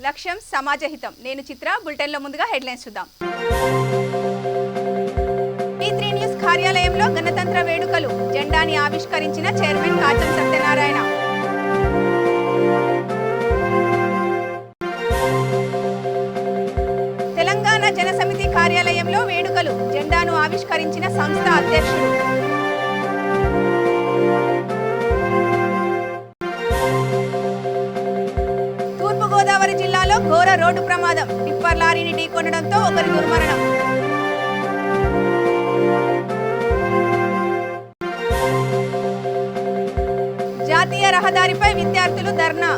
లక్ష్యం సమాజహితం. నేను చిత్ర. బులెటిన్లో ముందుగా హెడ్లైన్స్ చూద్దాం. V3 న్యూస్ కార్యాలయంలో గణతంత్ర వేడుకలు. జెండాని ఆవిష్కరించిన చైర్మన్ కాచం సత్యనారాయణ. తెలంగాణ జనసమితి కార్యాలయంలో వేడుకలు. జెండాను ఆవిష్కరించిన సంస్థ అధ్యక్షుడు. తూర్పుగోదావరి జిల్లాలో ఘోర రోడ్డు ప్రమాదం. టిప్పర్ లారీని ఢీకొనడంతో ఒకరి దుర్మరణం. జాతీయ రహదారిపై విద్యార్థులు ధర్నా.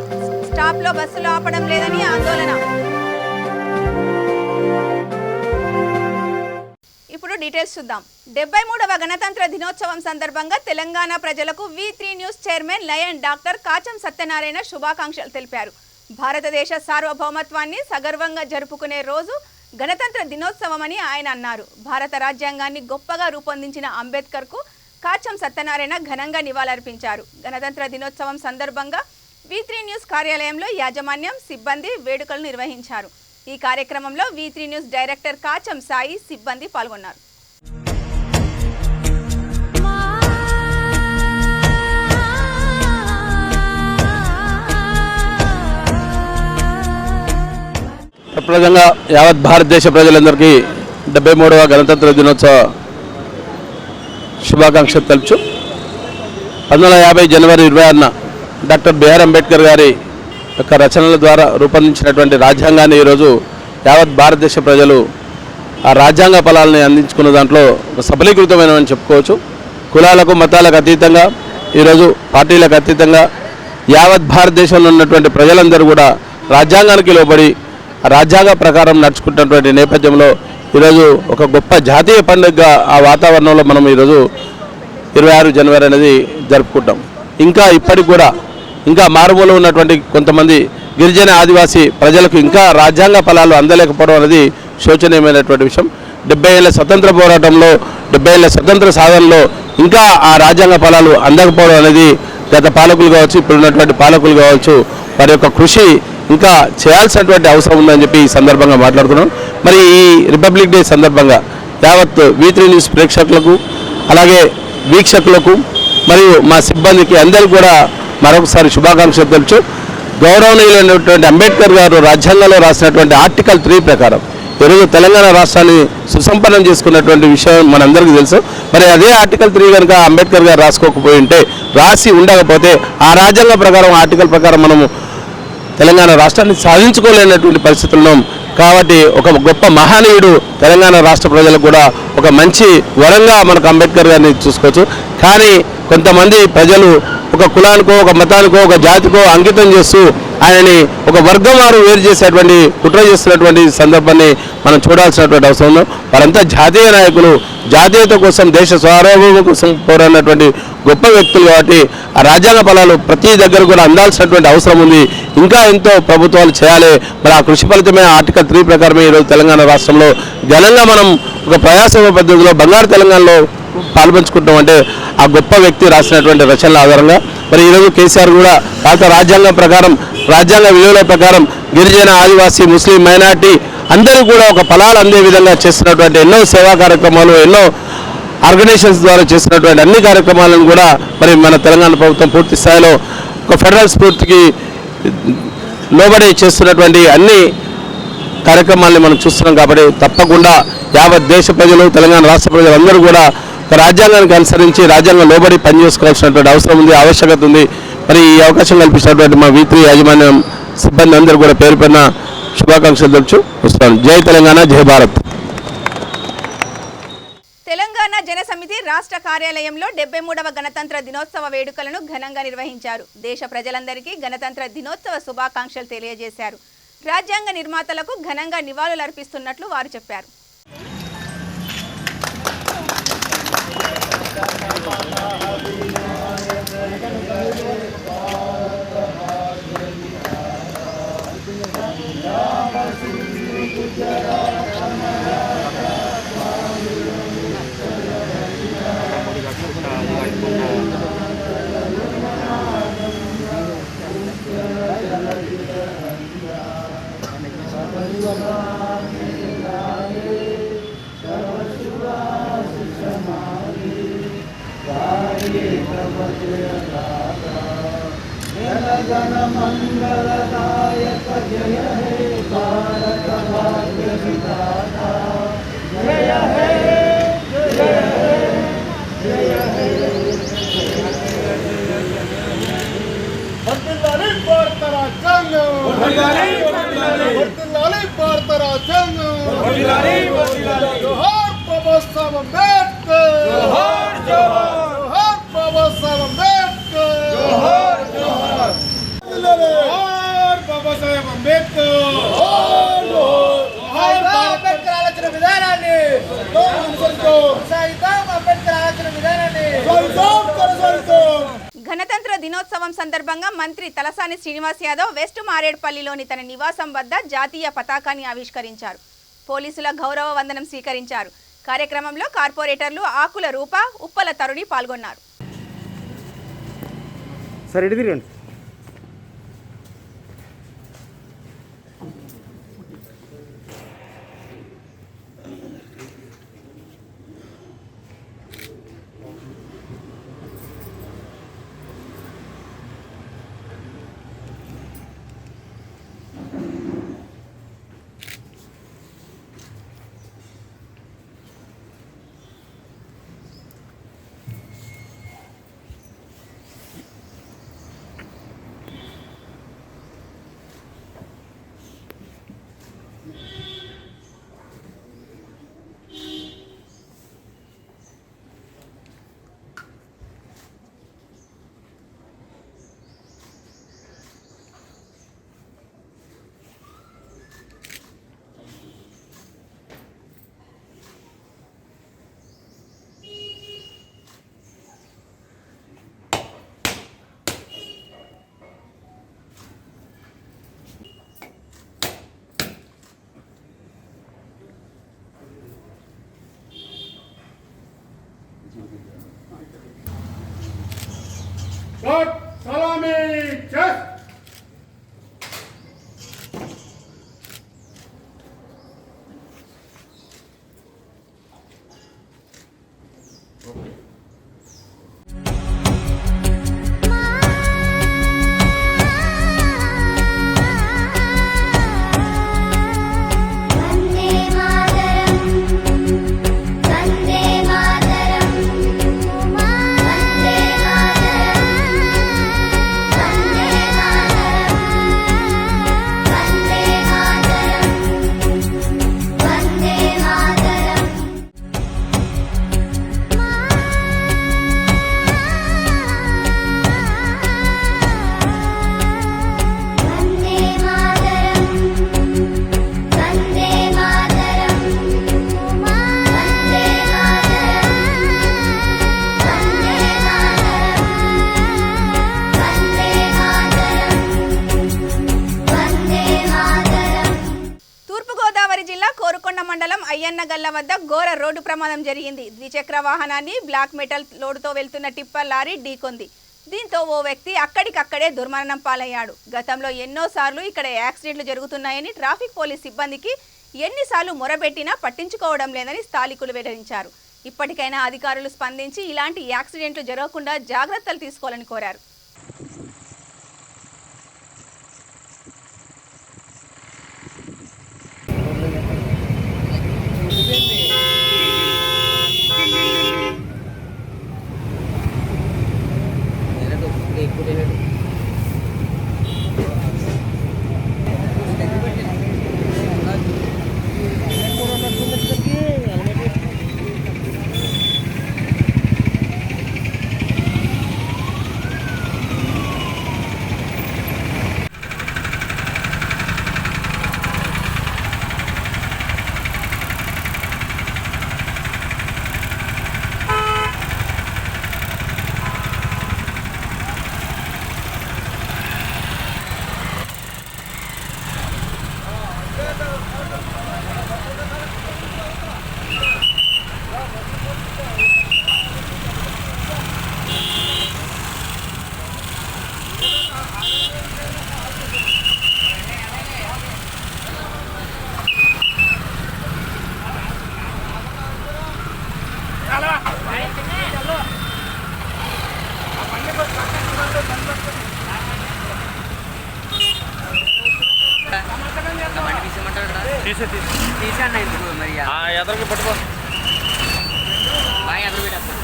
స్టాప్లో బస్సులు ఆపడం లేదని ఆందోళన. ఇప్పుడు డీటెయిల్స్ చూద్దాం. 73వ గణతంత్ర దినోత్సవం సందర్భంగా తెలంగాణ ప్రజలకు V3 news chairman lion doctor Kacham Satyanarayana శుభాకాంక్షలు తెలిపారు. భారతదేశ సార్వభౌమత్వాన్ని సగర్వంగా జరుపుకునే రోజు గణతంత్ర దినోత్సవమని ఆయన అన్నారు. భారత రాజ్యాంగాన్ని గొప్పగా రూపొందించిన అంబేద్కర్కు కాచం సత్యనారాయణ ఘనంగా నివాళులర్పించారు. గణతంత్ర దినోత్సవం సందర్భంగా V3 న్యూస్ కార్యాలయంలో యాజమాన్యం, సిబ్బంది వేడుకలు నిర్వహించారు. ఈ కార్యక్రమంలో V3 news director Kacham Sai, సిబ్బంది పాల్గొన్నారు. ప్రప్రదంగా యావత్ భారతదేశ ప్రజలందరికీ 73వ గణతంత్ర దినోత్సవ శుభాకాంక్షలు తెలుపుచు 1950 జనవరి 26న డాక్టర్ బిఆర్ అంబేద్కర్ గారి యొక్క రచనల ద్వారా రూపొందించినటువంటి రాజ్యాంగాన్ని ఈరోజు యావత్ భారతదేశ ప్రజలు ఆ రాజ్యాంగ ఫలాలని అందించుకున్న దాంట్లో సఫలీకృతమైనవని చెప్పుకోవచ్చు. కులాలకు మతాలకు అతీతంగా ఈరోజు పార్టీలకు అతీతంగా యావత్ భారతదేశంలో ఉన్నటువంటి ప్రజలందరూ కూడా రాజ్యాంగానికి లోబడి రాజ్యాంగ ప్రకారం నడుచుకుంటున్నటువంటి నేపథ్యంలో ఈరోజు ఒక గొప్ప జాతీయ పండుగగా ఆ వాతావరణంలో మనం ఈరోజు 26 జనవరి అనేది జరుపుకుంటాం. ఇంకా ఇప్పటికి కూడా ఇంకా మారుమూల ఉన్నటువంటి కొంతమంది గిరిజన ఆదివాసీ ప్రజలకు ఇంకా రాజ్యాంగ ఫలాలు అందలేకపోవడం అనేది శోచనీయమైనటువంటి విషయం. 70 ఏళ్ల స్వతంత్ర పోరాటంలో 70 ఏళ్ల స్వతంత్ర సాధనలో ఇంకా ఆ రాజ్యాంగ ఫలాలు అందకపోవడం అనేది గత పాలకులు కావచ్చు, ఇప్పుడున్నటువంటి పాలకులు కావచ్చు, వారి యొక్క కృషి ఇంకా చేయాల్సినటువంటి అవసరం ఉందని చెప్పి ఈ సందర్భంగా మాట్లాడుతున్నాం. మరి ఈ రిపబ్లిక్ డే సందర్భంగా యావత్ V3 న్యూస్ ప్రేక్షకులకు, అలాగే వీక్షకులకు మరియు మా సిబ్బందికి అందరికీ కూడా మరొకసారి శుభాకాంక్షలు తెలుసు. గౌరవనీయులైనటువంటి అంబేద్కర్ గారు రాజ్యాంగంలో రాసినటువంటి ఆర్టికల్ 3 ప్రకారం ఈరోజు తెలంగాణ రాష్ట్రాన్ని సుసంపన్నం చేసుకున్నటువంటి విషయం మనందరికీ తెలుసు. మరి అదే ఆర్టికల్ 3 కనుక అంబేద్కర్ గారు రాసుకోకపోయి ఉంటే, రాసి ఉండకపోతే ఆ రాజ్యాంగ ప్రకారం ఆర్టికల్ ప్రకారం మనము తెలంగాణ రాష్ట్రాన్ని సాధించుకోలేనటువంటి పరిస్థితులు ఉన్నాం. కాబట్టి ఒక గొప్ప మహనీయుడు తెలంగాణ రాష్ట్ర ప్రజలకు కూడా ఒక మంచి వరంగా మనకు అంబేద్కర్ గారిని చూసుకోవచ్చు. కానీ కొంతమంది ప్రజలు ఒక కులానికో, ఒక మతానికో, ఒక జాతికో అంకితం చేస్తూ ఆయనని ఒక వర్గం వారు వేరు చేసేటువంటి కుట్ర చేస్తున్నటువంటి సందర్భాన్ని మనం చూడాల్సినటువంటి అవసరం ఉంది. వారంతా జాతీయ నాయకులు, జాతీయత కోసం, దేశ సార్వభౌమ కోసం పోరాడినటువంటి గొప్ప వ్యక్తులు. కాబట్టి ఆ రాజ్యాంగ ఫలాలు ప్రతి దగ్గర కూడా అందాల్సినటువంటి అవసరం ఉంది. ఇంకా ఎంతో ప్రభుత్వాలు చేయాలి. మరి ఆ కృషి ఫలితమే ఆర్టికల్ 3 ప్రకారమే ఈరోజు తెలంగాణ రాష్ట్రంలో ఘనంగా మనం ఒక ప్రజాసేవ పద్ధతిలో బంగారు తెలంగాణలో పాల్పంచుకుంటాం. అంటే ఆ గొప్ప వ్యక్తి రాసినటువంటి రచనల ఆధారంగా మరి ఈరోజు కేసీఆర్ కూడా భారత రాజ్యాంగం ప్రకారం, రాజ్యాంగ విలువల ప్రకారం గిరిజన, ఆదివాసీ, ముస్లిం, మైనార్టీ అందరూ కూడా ఒక ఫలాలు అందే విధంగా చేస్తున్నటువంటి ఎన్నో సేవా కార్యక్రమాలు, ఎన్నో ఆర్గనైజేషన్స్ ద్వారా చేస్తున్నటువంటి అన్ని కార్యక్రమాలను కూడా మరి మన తెలంగాణ ప్రభుత్వం పూర్తి స్థాయిలో ఒక ఫెడరల్ స్ఫూర్తికి లోబడి చేస్తున్నటువంటి అన్ని కార్యక్రమాలని మనం చూస్తున్నాం. కాబట్టి తప్పకుండా యావత్ దేశ ప్రజలు, తెలంగాణ రాష్ట్ర ప్రజలు అందరూ కూడా రాజ్యాంగానికి అనుసరించి రాజ్యాంగం లోబడి పనిచేసుకోవాల్సినటువంటి అవసరం ఉంది, ఆవశ్యకత ఉంది. మరి ఈ అవకాశం కల్పించినటువంటి మా V3 యాజమాన్యం, సిబ్బంది అందరూ కూడా పేరు పైన శుభాకాంక్షలు తెలుపుచు వస్తాను. జై తెలంగాణ, జై భారత్. తెలంగాణ జనసమితి రాష్ట్ర కార్యాలయంలో 73వ గణతంత్ర దినోత్సవ వేడుకలను ఘనంగా నిర్వహించారు. దేశ ప్రజలందరికీ గణతంత్ర దినోత్సవ శుభాకాంక్షలు తెలియజేశారు. రాజ్యాంగ నిర్మాతలకు ఘనంగా నివాళులర్పిస్తున్నట్లు వారు చెప్పారు. వర్ధిల్లాలి భారత రాజ్యాంగం, వర్ధిల్లాలి భారత రాజ్యాంగం. జోహార్ బాబాసాహెబ్ అంబేద్కర్, జోహార్ బాబాసాహెబ్ అంబేద్కర్, జోహార్ బాబాసాహెబ్ అంబేద్కర్, జోహార్ అంబేద్కర్ ఆలోచన విధానాన్ని కొనసాగిద్దాం, అంబేద్కర్ ఆలోచన విధానాన్ని కొనసాగిద్దాం. గణతంత్ర దినోత్సవం సందర్భంగా మంత్రి తలసాని శ్రీనివాస్ యాదవ్ వెస్ట్ మారేడ్పల్లిలోని తన నివాసం వద్ద జాతీయ పతాకాన్ని ఆవిష్కరించారు. పోలీసుల గౌరవ వందనం స్వీకరించారు. కార్యక్రమంలో కార్పొరేటర్లు ఆకుల రూప, ఉప్పల తరుణి పాల్గొన్నారు. Salami, chest. అయ్యన్నగల్ల వద్ద ఘోర రోడ్డు ప్రమాదం జరిగింది. ద్విచక్ర వాహనాన్ని బ్లాక్ మెటల్ లోడుతో వెళ్తున్న టిప్పర్ లారీ ఢీకొంది. దీంతో ఓ వ్యక్తి అక్కడికక్కడే దుర్మరణం పాలయ్యాడు. గతంలో ఎన్నోసార్లు ఇక్కడ యాక్సిడెంట్లు జరుగుతున్నాయని ట్రాఫిక్ పోలీస్ సిబ్బందికి ఎన్నిసార్లు మొరబెట్టినా పట్టించుకోవడం లేదని స్థానికులు వెల్లడించారు. ఇప్పటికైనా అధికారులు స్పందించి ఇలాంటి యాక్సిడెంట్లు జరగకుండా జాగ్రత్తలు తీసుకోవాలని కోరారు. తీసాను ఎందుకు మరి ఎదరికి పట్టుకో బాగా ఎదురు పెట్టేస్తాను.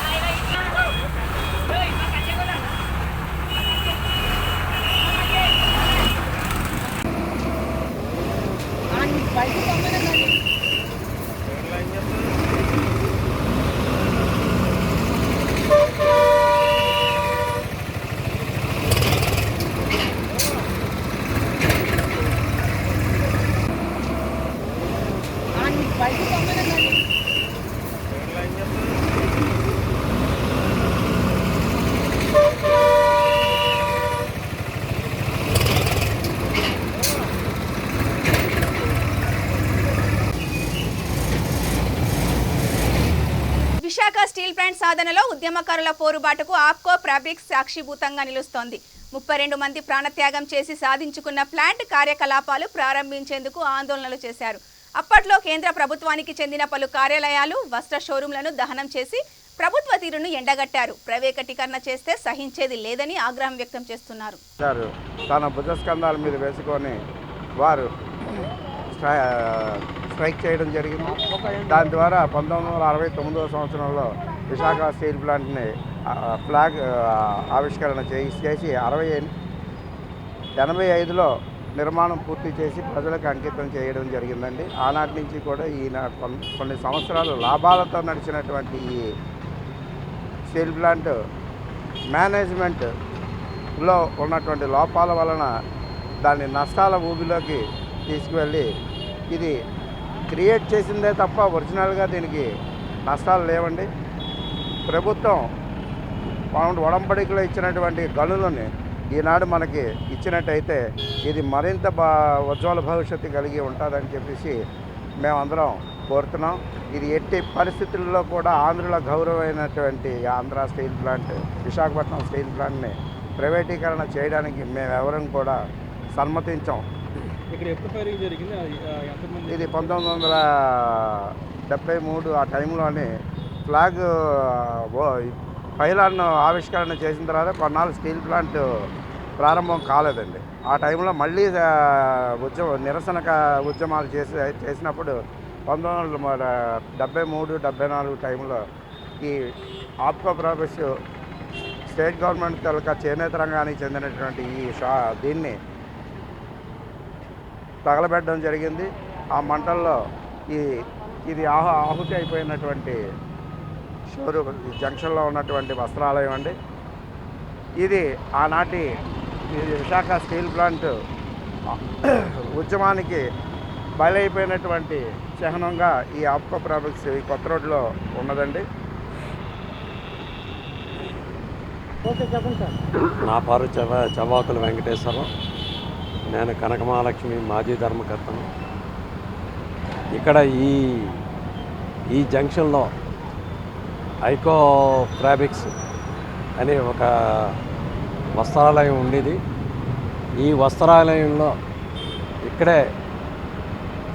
విశాఖ స్టీల్ ప్లాంట్ సాధనలో ఉద్యమకారుల పోరుబాటుకు ఆప్కో ఫ్యాబ్రిక్స్ సాక్షిభూతంగా నిలుస్తోంది. 32 మంది ప్రాణత్యాగం చేసి సాధించుకున్న ప్లాంట్ కార్యకలాపాలు ప్రారంభించేందుకు ఆందోళనలు చేశారు. అప్పట్లో కేంద్ర ప్రభుత్వానికి చెందిన పలు కార్యాలయాలు, వస్త్ర షోరూంలను దహనం చేసి ప్రభుత్వ తీరును ఎండగట్టారు. ప్రైవేటీకరణ చేస్తే సహించేది లేదని ఆగ్రహం వ్యక్తం చేస్తున్నారు. తన భుజస్కంధాల మీద వేసుకొని వారు స్ట్రైక్ చేయడం జరిగింది. దాని ద్వారా 1969వ సంవత్సరంలో విశాఖ స్టీల్ ప్లాంట్ని ఫ్లాగ్ ఆవిష్కరణ చేసి 85లో నిర్మాణం పూర్తి చేసి ప్రజలకు అంకితం చేయడం జరిగిందండి. ఆనాటి నుంచి కూడా ఈయన కొన్ని సంవత్సరాలు లాభాలతో నడిచినటువంటి ఈ స్టీల్ ప్లాంట్ మేనేజ్మెంట్లో ఉన్నటువంటి లోపాల వలన దాన్ని నష్టాల ఊబిలోకి తీసుకువెళ్ళి ఇది క్రియేట్ చేసిందే తప్ప ఒరిజినల్గా దీనికి నష్టాలు లేవండి. ప్రభుత్వం ఒడంబడికలో ఇచ్చినటువంటి గనులని ఈనాడు మనకి ఇచ్చినట్టయితే ఇది మరింత ఉజ్వల భవిష్యత్తు కలిగి ఉంటుందని చెప్పేసి మేమందరం కోరుతున్నాం. ఇది ఎట్టి పరిస్థితుల్లో కూడా ఆంధ్రుల గౌరవమైనటువంటి Andhra steel plant, Visakhapatnam steel ప్లాంట్ని ప్రైవేటీకరణ చేయడానికి మేమెవరం కూడా సమ్మతించాం. ఇక్కడ ఎప్పుడు ఫైరింగ్ జరిగింది? ఇది 1973 ఆ టైంలోని ఫ్లాగ్ పైలాన్ ఆవిష్కరణ చేసిన తర్వాత కొన్నాళ్ళు స్టీల్ ప్లాంట్ ప్రారంభం కాలేదండి. ఆ టైంలో మళ్ళీ నిరసన ఉద్యమాలు చేసినప్పుడు 1973-74 టైంలో ఈ ఆప్కో ప్రాజెక్ట్స్ స్టేట్ గవర్నమెంట్ తాలూకా చేనేత రంగానికి చెందినటువంటి దీన్ని తగలబెట్టడం జరిగింది. ఆ మంటల్లో ఇది ఆహుతి అయిపోయినటువంటి షోరూమ్ జంక్షన్లో ఉన్నటువంటి వస్త్రాలయం అండి. ఇది ఆనాటి విశాఖ స్టీల్ ప్లాంట్ ఉద్యమానికి బలైపోయినటువంటి చిహ్నంగా ఈ ఆప్కో ప్రాజెక్ట్స్ ఈ కొత్త రోడ్లో ఉన్నదండి. నా పేరు చవాకుల వెంకటేశ్వరం. నేను కనకమహాలక్ష్మి మాజీ ధర్మకర్తను. ఇక్కడ ఈ జంక్షన్లో ఐకో ఫ్యాబ్రిక్స్ అనే ఒక వస్త్రాలయం ఉండేది. ఈ వస్త్రాలయంలో ఇక్కడే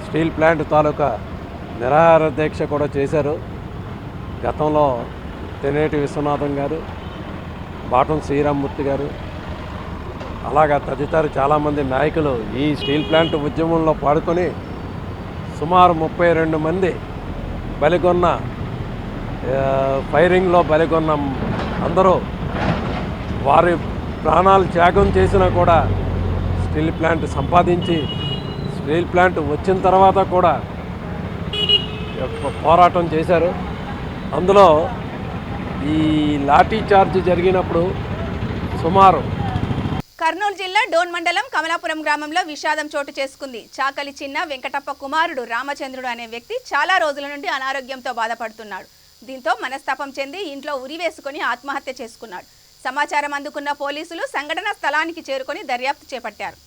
స్టీల్ ప్లాంట్ తాలూకా నిరాహార దీక్ష కూడా చేశారు. గతంలో తెనేటి విశ్వనాథం గారు, బాటం శ్రీరామ్మూర్తి గారు, అలాగా తదితర చాలామంది నాయకులు ఈ స్టీల్ ప్లాంట్ ఉద్యమంలో పాడుకొని సుమారు 32 మంది బలిగొన్న ఫైరింగ్లో బలిగొన్న అందరూ వారి ప్రాణాలు త్యాగం చేసినా కూడా స్టీల్ ప్లాంట్ సంపాదించి స్టీల్ ప్లాంట్ వచ్చిన తర్వాత కూడా పోరాటం చేశారు. అందులో ఈ లాఠీ చార్జ్ జరిగినప్పుడు సుమారు కర్నూలు జిల్లా డోన్ మండలం కమలాపురం గ్రామంలో విషాదం చోటు చేసుకుంది. చాకలి చిన్న వెంకటప్ప కుమారుడు రామచంద్రుడు అనే వ్యక్తి చాలా రోజుల నుండి అనారోగ్యంతో బాధపడుతున్నాడు. దీంతో మనస్తాపం చెంది ఇంట్లో ఉరివేసుకుని ఆత్మహత్య చేసుకున్నాడు. సమాచారం అందుకున్న పోలీసులు సంఘటన స్థలానికి చేరుకొని దర్యాప్తు చేపట్టారు.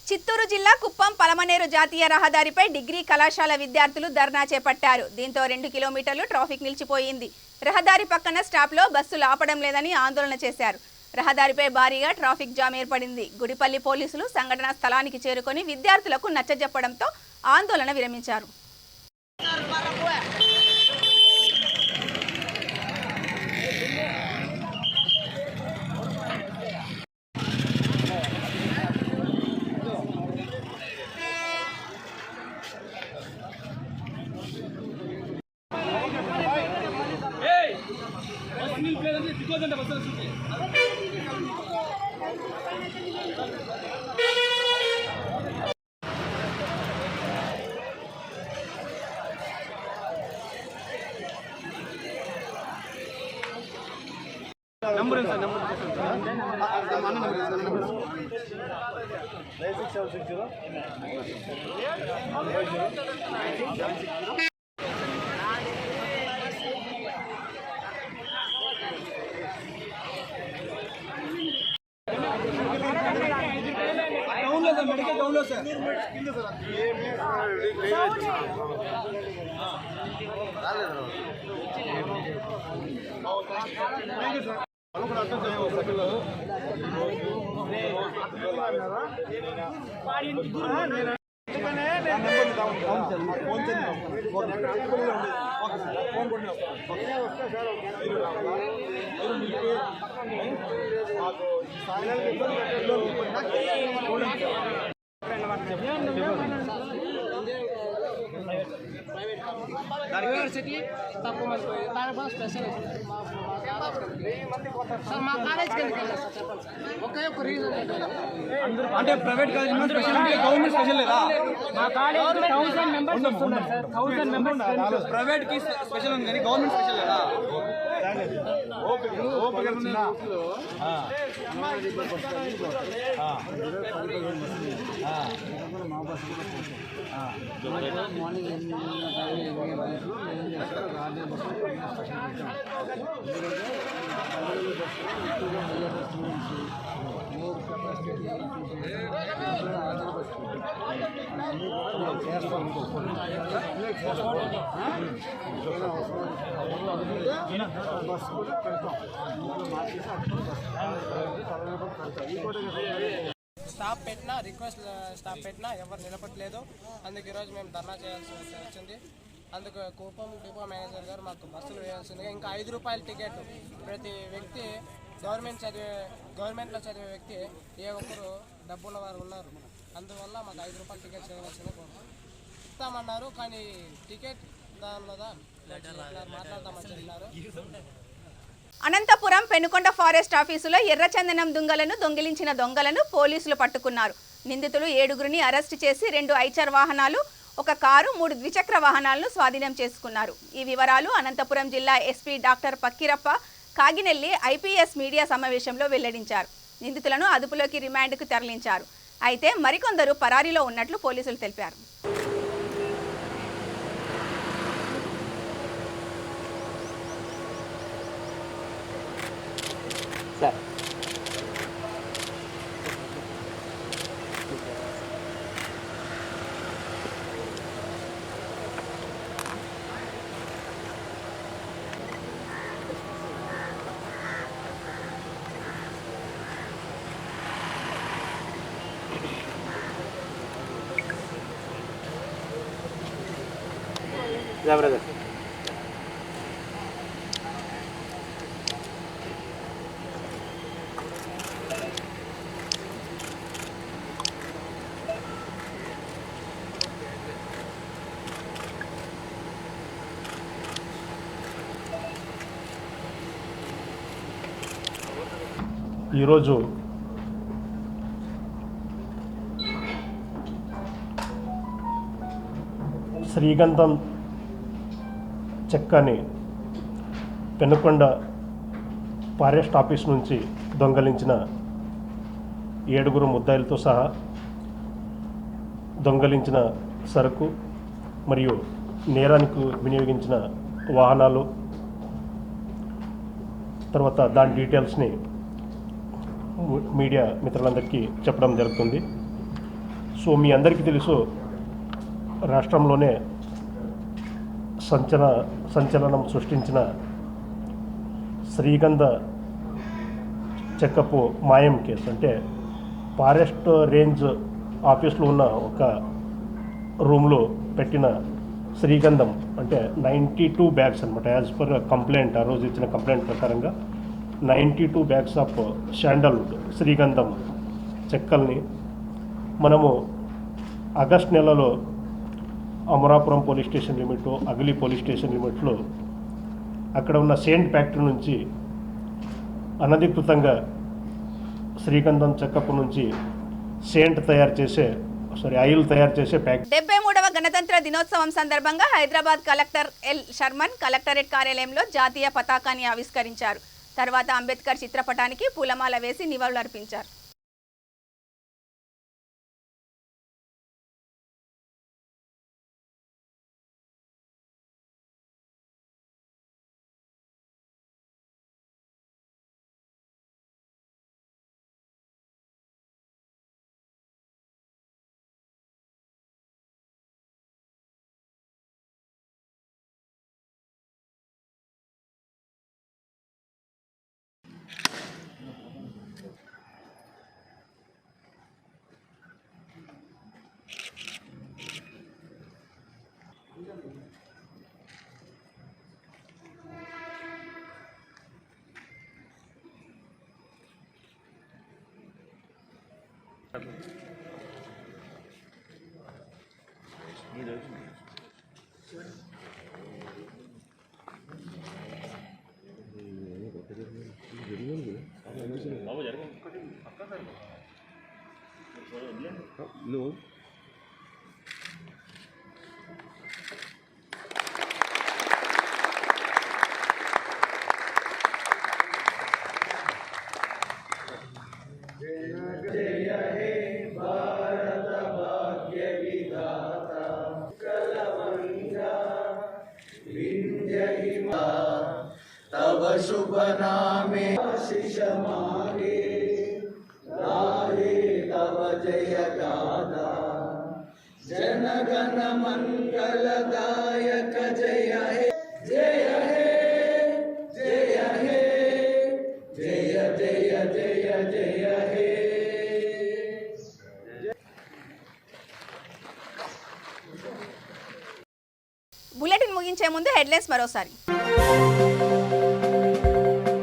చిత్తూరు జిల్లా కుప్పం పలమనేరు జాతీయ రహదారిపై డిగ్రీ కళాశాల విద్యార్థులు ధర్నా చేపట్టారు. దీంతో 2 కిలోమీటర్లు ట్రాఫిక్ నిలిచిపోయింది. రహదారి పక్కన స్టాప్లో బస్సులు ఆపడం లేదని ఆందోళన చేశారు. రహదారిపై భారీగా ట్రాఫిక్ జామ్ ఏర్పడింది. గుడిపల్లి పోలీసులు సంఘటనా స్థలానికి చేరుకొని విద్యార్థులకు నచ్చజెప్పడంతో ఆందోళన విరమించారు. యూనివర్సిటీ తక్కువ మంది దానికోసం స్పెషల్ సార్ మా కాలేజ్కి ఎందుకు వెళ్ళారు సార్ చెప్పండి సార్. ఒకే ఒక రీజన్ అంటే ప్రైవేట్ కాలేజ్ స్పెషల్ అంటే గవర్నమెంట్ స్పెషల్ లేదా? మా కాలేజ్ 1000 మెంబర్స్ వస్తున్నారు సార్. 1000 మెంబర్స్ ప్రైవేట్ కి స్పెషల్ ఉంది కానీ గవర్నమెంట్ స్పెషల్ లేదా? స్టాప్ పెట్టినా రిక్వెస్ట్ స్టాప్ పెట్టినా ఎవరు నిలబడలేదు. అందుకు ఈరోజు మేము ధర్నా చేయాల్సి వచ్చింది. అందుకు కుప్పం డిపో మేనేజర్ గారు మాకు బస్సులు వేయాల్సిందిగా ఇంకా 5 రూపాయల టికెట్ ప్రతి వ్యక్తి గవర్నమెంట్లో చదివే వ్యక్తి ఏ ఒక్కరు డబ్బున్న వారు ఉన్నారు. అందువల్ల మాకు 5 రూపాయల టికెట్ చేయవలసిందిగా ఇస్తామన్నారు. కానీ టికెట్ దానిలో మాట్లాడతామని చెప్పినారు. అనంతపురం పెనుకొండ ఫారెస్ట్ ఆఫీసులో ఎర్రచందనం దుంగలను దొంగిలించిన దొంగలను పోలీసులు పట్టుకున్నారు. నిందితులు 7గురిని అరెస్టు చేసి 2 ఐచర్ వాహనాలు, 1 కారు, 3 ద్విచక్ర వాహనాలను స్వాధీనం చేసుకున్నారు. ఈ వివరాలు అనంతపురం జిల్లా SP doctor Pakkirappa Kaginelli IPS media సమావేశంలో వెల్లడించారు. నిందితులను అదుపులోకి రిమాండ్కు తరలించారు. అయితే మరికొందరు పరారీలో ఉన్నట్లు పోలీసులు తెలిపారు. ఈరోజు శ్రీగంధం చెక్కని పెనుకొండ ఫారెస్ట్ ఆఫీస్ నుంచి దొంగలించిన 7గురు ముద్దాయిలతో సహా దొంగలించిన సరుకు మరియు నేరానికి వినియోగించిన వాహనాలు తర్వాత దాని డీటెయిల్స్ని మీడియా మిత్రులందరికీ చెప్పడం జరుగుతుంది. సో మీ అందరికీ తెలుసు, రాష్ట్రంలోనే సంచలనం సృష్టించిన శ్రీగంధ చెక్కపు మాయం కేసు. అంటే ఫారెస్ట్ రేంజ్ ఆఫీస్లో ఉన్న ఒక రూమ్లో పెట్టిన శ్రీగంధం అంటే 92 బ్యాగ్స్ అనమాట. యాజ్ పర్ కంప్లైంట్, ఆ రోజు ఇచ్చిన కంప్లైంట్ ప్రకారంగా 92 బ్యాగ్స్ ఆఫ్ శాండల్వుడ్ శ్రీగంధం చెక్కల్ని మనము ఆగస్ట్ నెలలో Amarapuram police station limit, Agali police station లిమిట్లో అక్కడ ఉన్న సెయింట్ ఫ్యాక్టరీ నుంచి అనధికృతంగా శ్రీగంధం చెక్కపు నుంచి సెయింట్ ఆయిల్ తయారు చేసే ఫ్యాక్టరీ. 73వ గణతంత్ర దినోత్సవం సందర్భంగా Hyderabad collector L Sharman collectorate కార్యాలయంలో జాతీయ పతాకాన్ని ఆవిష్కరించారు. తర్వాత అంబేద్కర్ చిత్రపటానికి పూలమాల వేసి నివాళులర్పించారు. तब शुभ नामे आशीष मांगे, गाहे तब जय गाथा, जन गण मंगल दायक जय हे, जय हे, जय हे, जय जय जय जय हे. బులెటిన్ ముగించే ముందు హెడ్లైన్స్ మరోసారి.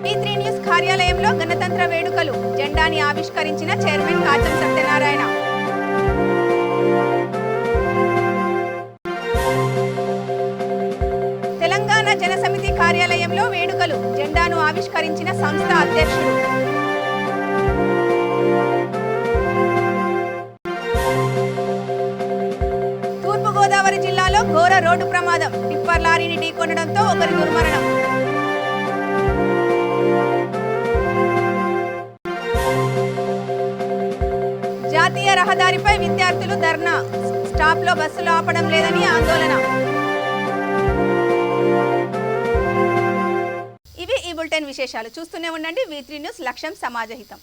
V3 న్యూస్ కార్యాలయంలో గణతంత్ర వేడుకలు, జెండాని ఆవిష్కరించిన చైర్మన్ కాచం సత్యనారాయణ. తెలంగాణ జనసమితి కార్యాలయంలో వేడుకలు, జెండాను ఆవిష్కరించిన సంస్థ అధ్యక్షుడు. తూర్పుగోదావరి జిల్లాలో ఘోర రోడ్డు ప్రమాదం, టిప్పర్ లారీని ఢీకొనడంతో ఒకరి దుర్మరణం. జాతీయ రహదారిపై విద్యార్థులు ధర్నా, స్టాప్లో బస్సులు ఆపడం లేదని ఆందోళన. ఇవి ఈ బులెటిన్ విశేషాలు. చూస్తూనే ఉండండి V3 న్యూస్, లక్ష్యం సమాజహితం.